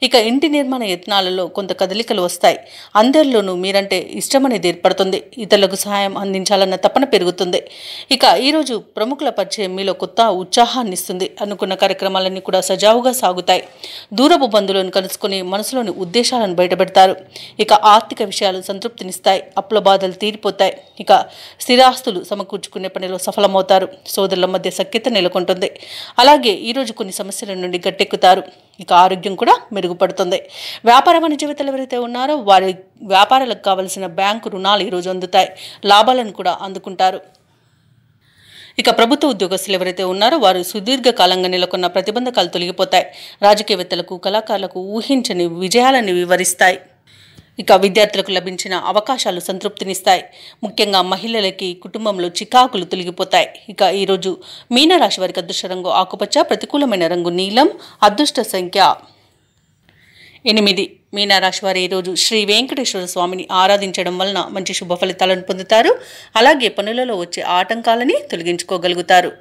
ఇక ఇంటి నిర్మాణ యత్నాలలో కొంత కదలికలు వస్తాయి. అందరిలోనూ మీరంటే ఇష్టం అనేది ఏర్పడుతుంది. ఇతరులకు సహాయం అందించాలన్న తపన పెరుగుతుంది. ఇక ఈరోజు ప్రముఖుల పరిచయం మీలో కొత్త ఉత్సాహాన్ని ఇస్తుంది. అనుకున్న కార్యక్రమాలన్నీ కూడా సజావుగా సాగుతాయి. దూరపు బంధువులను కలుసుకొని మనసులోని ఉద్దేశాలను బయటపెడతారు. ఇక ఆర్థిక విషయాలు సంతృప్తినిస్తాయి. అప్పుల బాధలు తీరిపోతాయి. ఇక స్థిరాస్తులు సమకూర్చుకునే పనిలో సఫలమవుతారు. సోదరుల మధ్య సఖ్యత నెలకొంటుంది. అలాగే ఈరోజు కొన్ని సమస్యల నుండి గట్టెక్కుతారు. ఇక ఆరోగ్యం కూడా మెరుగుపడుతుంది. వ్యాపార వాణిజ్యవేత్తలు ఎవరైతే ఉన్నారో వారి వ్యాపారాలకు కావలసిన బ్యాంకు రుణాలు ఈరోజు అందుతాయి. లాభాలను కూడా అందుకుంటారు. ఇక ప్రభుత్వ ఉద్యోగస్తులు ఎవరైతే ఉన్నారో వారు సుదీర్ఘకాలంగా నెలకొన్న ప్రతిబంధకాలు తొలగిపోతాయి. రాజకీయవేత్తలకు, కళాకారులకు ఊహించని విజయాలను వివరిస్తాయి. ఇక విద్యార్థులకు లభించిన అవకాశాలు సంతృప్తినిస్తాయి. ముఖ్యంగా మహిళలకి కుటుంబంలో చికాకులు తొలగిపోతాయి. ఇక ఈరోజు మీనరాశి వారికి అదృష్ట రంగు ఆకుపచ్చ, ప్రతికూలమైన రంగు నీలం, అదృష్ట సంఖ్య 8. మీనరాశి వారు ఈరోజు శ్రీ వెంకటేశ్వర స్వామిని ఆరాధించడం వలన మంచి శుభ ఫలితాలను పొందుతారు. అలాగే పనులలో వచ్చే ఆటంకాలని తొలగించుకోగలుగుతారు.